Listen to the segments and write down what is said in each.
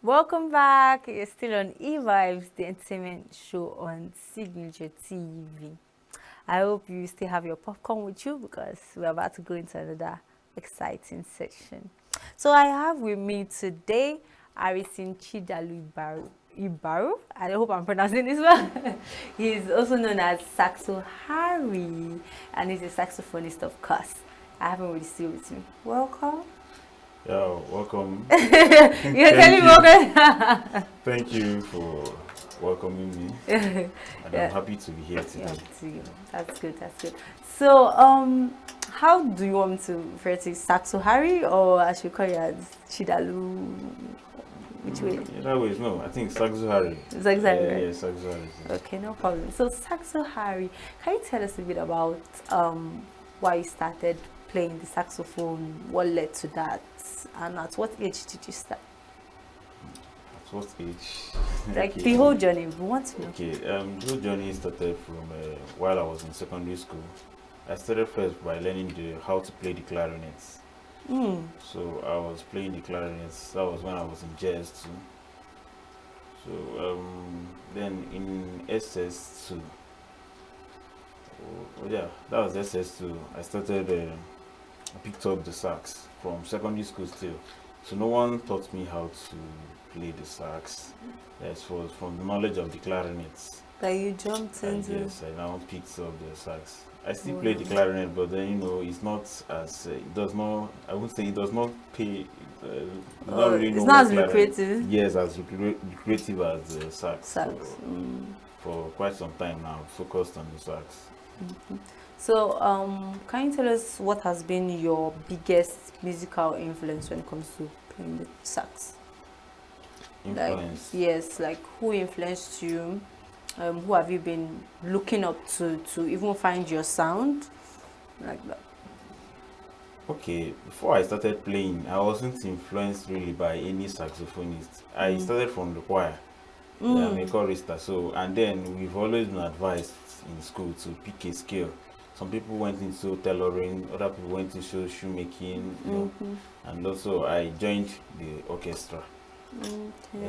Welcome back. You're still on E-Vibes, the entertainment show on Signature TV. I hope you still have your popcorn with you because we're about to go into another exciting section. So I have with me today Harrison Chidalu Ibaru. I hope I'm pronouncing this well. He's also known as Saxoharry and he's a saxophonist, of course. I have him with still with me. Welcome. Yeah, welcome. You're telling me welcome. Thank you for welcoming me, and I'm Yeah. happy to be here Yeah, today. to you. That's good. That's good. So, how do you want me to refer to Saxoharry or I should call you as Chidalu? Which way? Yeah, that way, no, I think Saxoharry. Saxoharry, right? Yeah, Saxoharry. Okay, no problem. So, Saxoharry, can you tell us a bit about why you started playing the saxophone? What led to that? And at what age did you start? At what age? Like Okay. the whole journey, we want to know. Okay, the whole journey started from while I was in secondary school. I started first by learning how to play the clarinet. So I was playing the clarinet. That was when I was in jazz too. So then in SS2, yeah, that was SS2. I started. I picked up the sax from secondary school still. So no one taught me how to play the sax. Yes, was from the knowledge of the clarinets. That you jumped And into. yes, I now picked up the sax. I still Wow. play the clarinet, but then it's not as it does not. I would say it does not pay. Not really It's know not what as clarinet. lucrative. Yes, as lucrative as the sax. Sax. So for quite some time now, I've focused on the sax. So, can you tell us what has been your biggest musical influence when it comes to playing the sax? Like, Influence. yes, like who influenced you? Who have you been looking up to even find your sound? Like that. Okay, before I started playing, I wasn't influenced really by any saxophonist. I started from the choir. Yeah, I'm a chorister. So, and then we've always been advised in school to pick a skill. Some people went into tailoring, other people went into shoemaking, and also I joined the orchestra.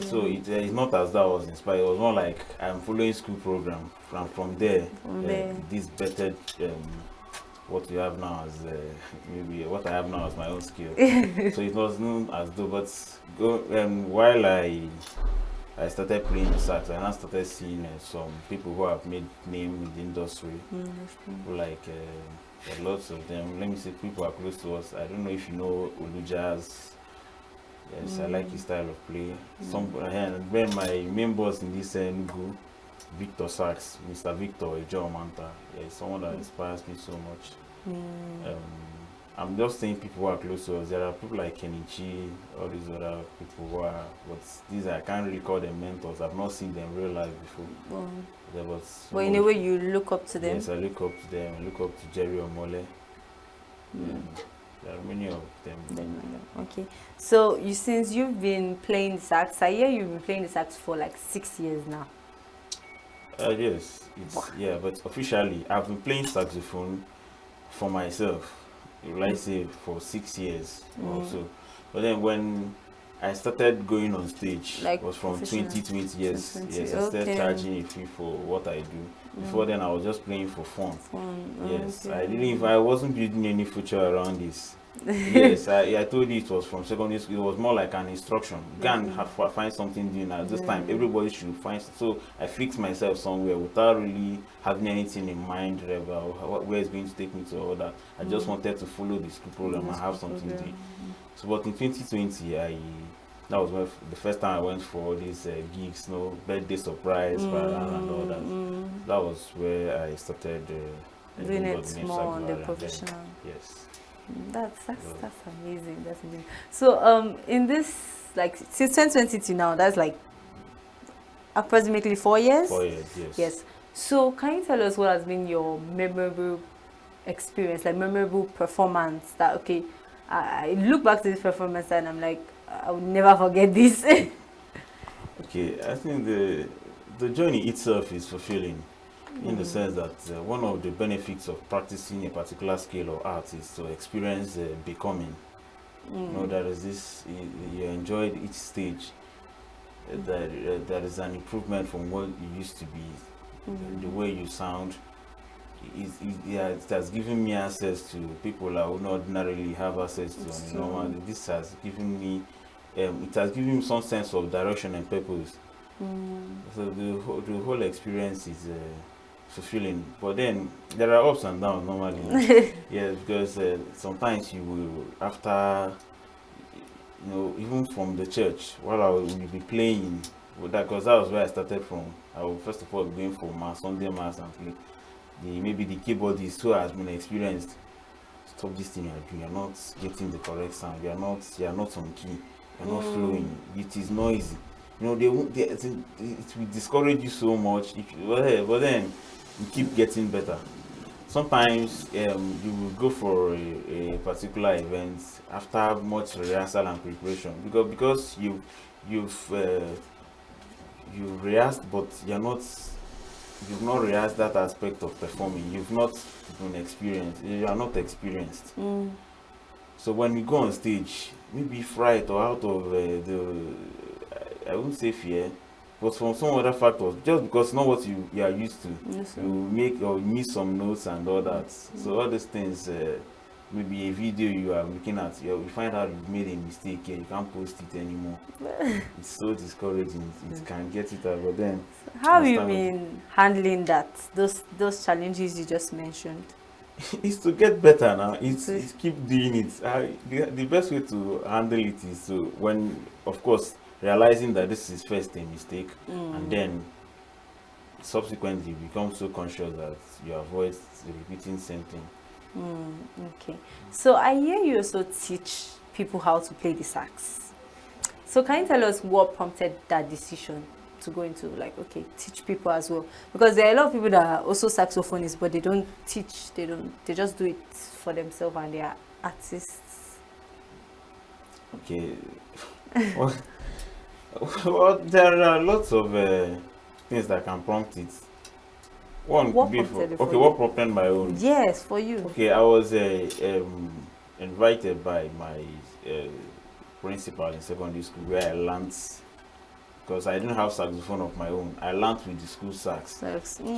So it's not as though I was inspired. It was more like I'm following school program. From there, From there. this bettered what you have now as maybe what I have now as my own skill. So it wasn't as though, but while I started playing the sax, I now started seeing some people who have made name in the industry. People like lots of them. Let me say people are close to us. I don't know if you know Olu Jazz. Yes, I like his style of play. And when my main boss in this Nugu, Victor Sax, Mr. Victor John Manta, yeah, he's someone that inspires me so much. I'm just saying people who are close to us. There are people like Kenichi, all these other people who are, but these I can't really call them mentors. I've not seen them real life before. Yeah, But in a way, you look up to them. yes, I look up to them. I look up to Jerry Omole. There are many of them. Okay. So since you've been playing the sax, I hear you've been playing the sax for like 6 years now. Yes, yeah, but officially I've been playing saxophone for myself. Like say for 6 years or so. But then when I started going on stage, Like was from professional? 2020. Yes, 2020, yes. I started okay. charging a fee for what I do. Before then, I was just playing for fun. Yes, Okay. I didn't. I wasn't building any future around this. Yes, I told you it was from secondary school. It was more like an instruction. Go and find something doing at this time. Everybody should find. So I fixed myself somewhere without really having anything in mind, where it's going to take me to all that. I just wanted to follow the school program and have something doing. So, but in 2020, that was the first time I went for all these gigs, birthday surprise, parade and all that. That was where I started Doing got it the name more on the Saxoharry, and then- professional. Yes. That's amazing. That's amazing. So in this, like, since 2020 to now, that's like approximately 4 years. 4 years, yes. Yes. So can you tell us what has been your memorable experience, like memorable performance? That okay, I look back to this performance and I'm like, I will never forget this. Okay, I think the journey itself is fulfilling, in the sense that one of the benefits of practicing a particular skill or art is to experience becoming. There is this you enjoyed each stage. there is an improvement from what you used to be. The way you sound, yeah, it has given me access to people I would not ordinarily have access to on a normal. This has given me, it has given me some sense of direction and purpose. So the whole experience is fulfilling. But then there are ups and downs normally. Yes, because sometimes you will, after, even from the church, while I will be playing, because that was where I started from. I will first of all going for mass, Sunday mass, and play. Maybe the keyboardist who has been experienced, stop this thing you're doing. You're not getting the correct sound. You're not on key. You're not flowing. It is noisy. It will discourage you so much. But then you keep getting better. Sometimes you will go for a particular event after much rehearsal and preparation because you've rehearsed, but you've not rehearsed that aspect of performing. You've not been experienced. You are not experienced. So when you go on stage, maybe fright or out of I wouldn't say fear, but from some other factors, just because it's not what you are used to, you make or miss some notes and all that. So all these things, maybe a video you are looking at, you find out you've made a mistake and you can't post it anymore. It's so discouraging. It can get it out, but then. How have you been handling that? Those challenges you just mentioned. It's to get better now. It's keep doing it. The best way to handle it is to, when, of course, realizing that this is first a mistake, and then subsequently become so conscious that you avoid repeating same thing. Okay. So I hear you also teach people how to play the sax. So can you tell us what prompted that decision to go into, like, okay, teach people as well? Because there are a lot of people that are also saxophonists, but they don't teach. They just do it for themselves, and they are artists. Okay. Well, there are lots of things that can prompt it. One could be what prompted my own? Yes, for you. Okay, I was invited by my principal in secondary school, where I learned, because I didn't have saxophone of my own. I learned with the school sax.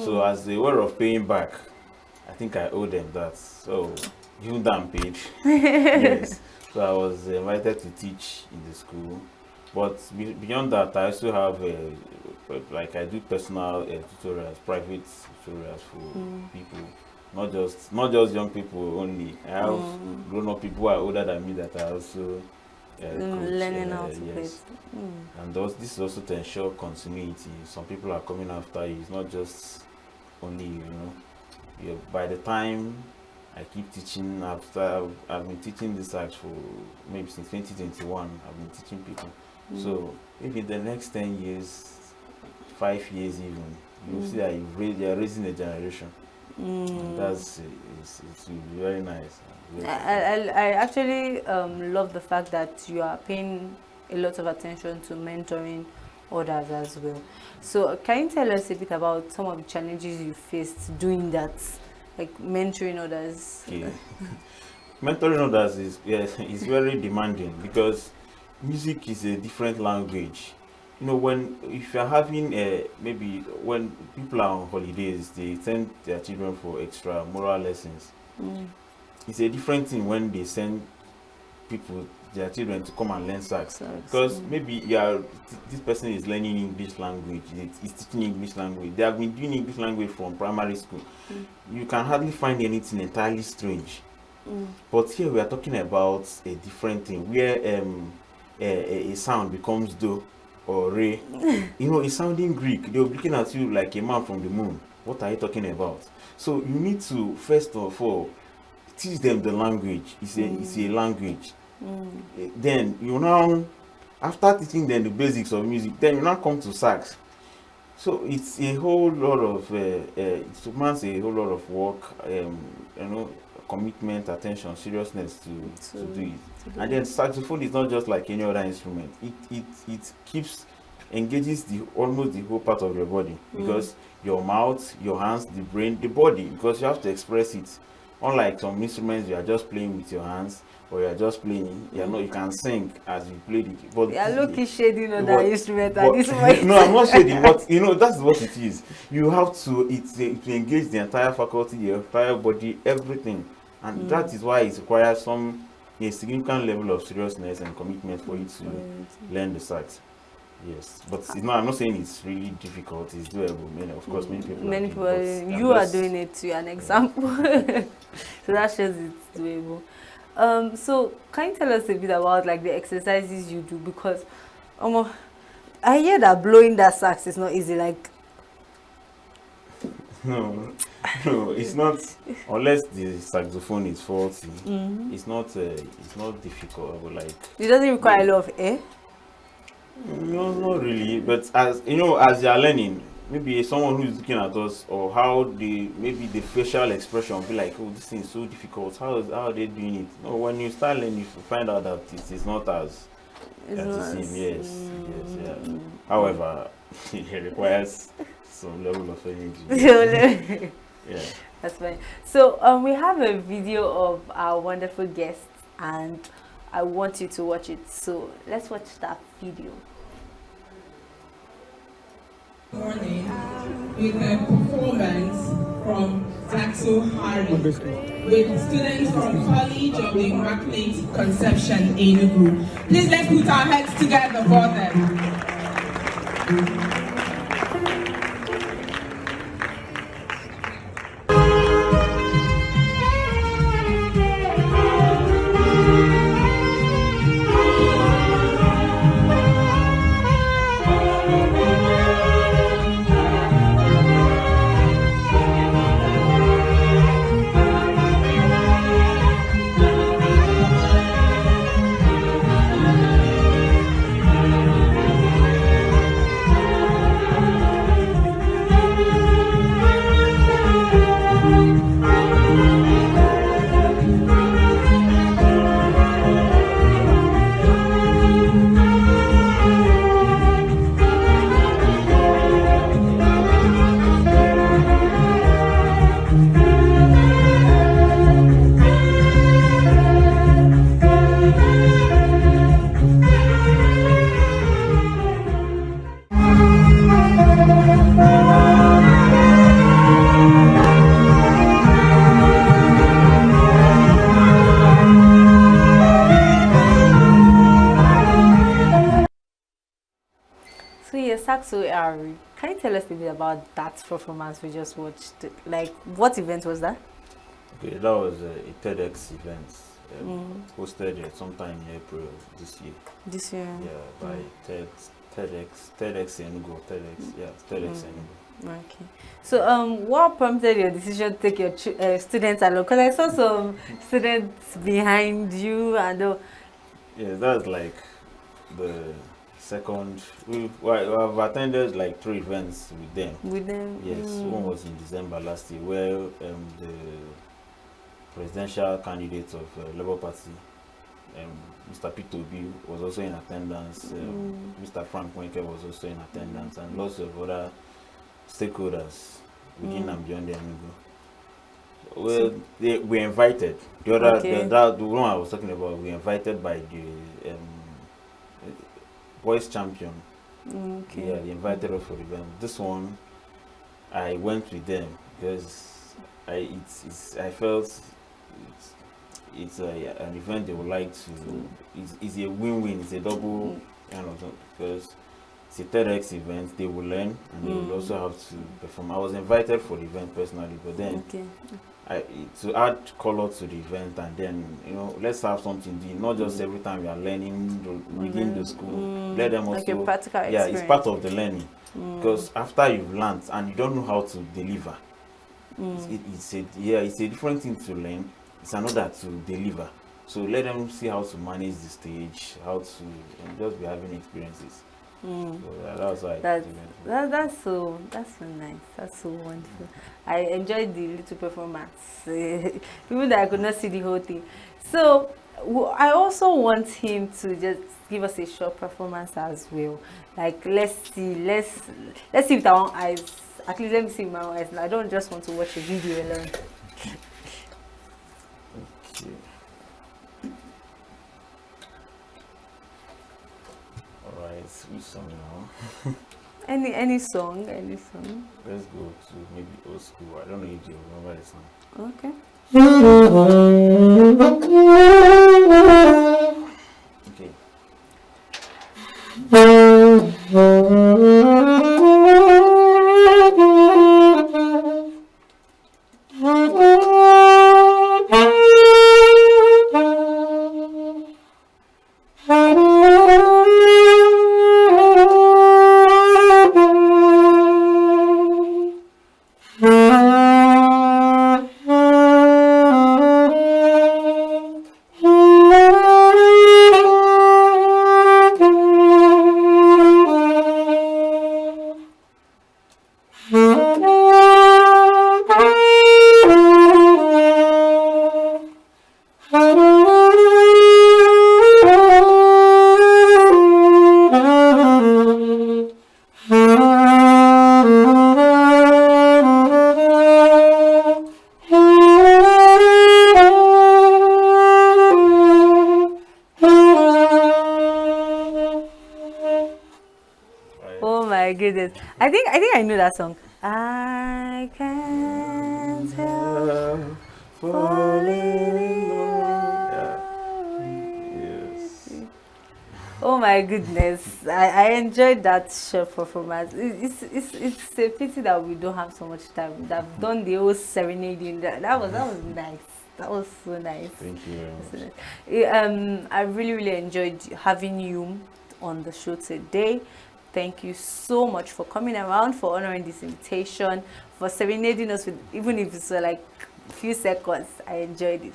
So as a way of paying back, I think I owe them that. So even though I'm paid, yes. So I was invited to teach in the school. But beyond that, I also have like I do personal tutorials, private tutorials for people, not just young people only. I have grown-up people who are older than me that are also learning how to play. And this is also to ensure continuity. Some people are coming after you. It's not just only you. By the time I keep teaching, after I've been teaching this sax for maybe since 2021. I've been teaching people. So maybe the next 10 years, 5 years even, you'll see that you're raising a generation. That's it will be very nice. I actually love the fact that you are paying a lot of attention to mentoring others as well. So can you tell us a bit about some of the challenges you faced doing that, like mentoring others? Okay. Mentoring others is very demanding, because music is a different language. If you're having maybe when people are on holidays, they send their children for extra moral lessons. It's a different thing when they send their children to come and learn sax, because maybe this person is learning English language, is teaching English language. They have been doing English language from primary school. You can hardly find anything entirely strange. But here we are talking about a different thing, where a sound becomes do or re. It's sounding Greek. They're looking at you like a man from the moon. What are you talking about? So you need to first of all teach them the language. It's a language. Then after teaching them the basics of music, then you now come to sax. So it's a whole lot of it demands a whole lot of work, commitment, attention, seriousness to do it. And then saxophone is not just like any other instrument. It engages almost the whole part of your body, because your mouth, your hands, the brain, the body, because you have to express it Unlike some instruments, you are just playing with your hands, or you are just playing. You can sing as you play the. But Yeah, look, he's shading on that instrument at but this point. no, I'm not shading. But that's what it is. You have to to engage the entire faculty, your entire body, everything, and that is why it requires a significant level of seriousness and commitment for you to learn the sax. Yes, but it's not. I'm not saying it's really difficult. It's doable. Of course, many people. Many are doing people. it, You are doing it to an example, so that shows it's doable. So can you tell us a bit about like the exercises you do? Because, I hear that blowing that sax is not easy. Like, no, no, it's not. Unless the saxophone is faulty, it's not. It's not difficult. But like, it doesn't require a lot of air. no, not really. But as as you are learning, maybe someone who is looking at us, or how maybe the facial expression will be like, oh, this thing is so difficult. How are they doing it? No, when you start learning, you find out that it is not as the same. Yes, yes, yeah. However, it requires some level of energy. Yeah, that's fine. So we have a video of our wonderful guests, and I want you to watch it. So let's watch that video. Morning with a performance from Saxoharry with students from College of the Immaculate Conception, Enugu. Please let's put our heads together for them. Saxoharry, can you tell us a bit about that performance we just watched? Like, what event was that? Okay, that was a TEDx event hosted sometime in April this year. This year? Yeah, by TEDx Enugu, TEDx Enugu. Okay. So, what prompted your decision to take your students along? Because I saw some students behind you, and yeah, that's like the second. I've attended like 3 events with them. With them? Yes, one was in December last year, where the presidential candidate of Labour Party, Mr. Peter Obi, was also in attendance. Mr. Frank Wenke was also in attendance, and lots of other stakeholders within and beyond the Enugu. Well, we were invited. The one I was talking about, we were invited by the voice champion. Okay. Yeah, they invited us for the event. This one, I went with them because I felt it's an event they would like to. It's a win-win. It's a double kind of thing, because it's a TEDx event. They will learn, and they will also have to perform. I was invited for the event personally, but then to add color to the event, and then let's have something new, not just every time we are learning within the school. Let them also, like a practical experience. Yeah, it's part of the learning, because after you've learned and you don't know how to deliver, it's a different thing to learn. It's another to deliver. So let them see how to manage the stage, how to just be having experiences. So that's why that's so nice. That's so wonderful. I enjoyed the little performance, even though I could not see the whole thing. So I also want him to just give us a short performance as well. Like, let's see with our own eyes. At least let me see with my own eyes. I don't just want to watch a video alone. song now. Any song, any song. Let's go to maybe old school. I don't know if you remember the song. Okay. Okay. Oh my goodness. I think I know that song. I can't help falling in love with you. Oh my goodness. I enjoyed that short performance. It's a pity that we don't have so much time. I've done the whole serenading. That was nice. That was so nice. Thank you very much. I really enjoyed having you on the show today. Thank you so much for coming around, for honoring this invitation, for serenading us with, even if it's like a few seconds. I enjoyed it.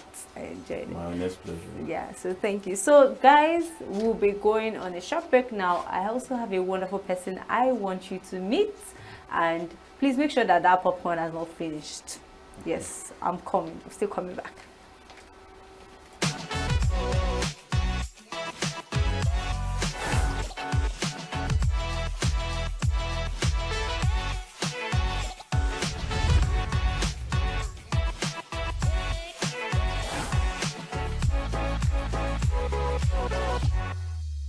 My honest pleasure. Yeah, so thank you. So guys, we'll be going on a short break now. I also have a wonderful person I want you to meet, and please make sure that popcorn has not finished. Yes, I'm still coming back.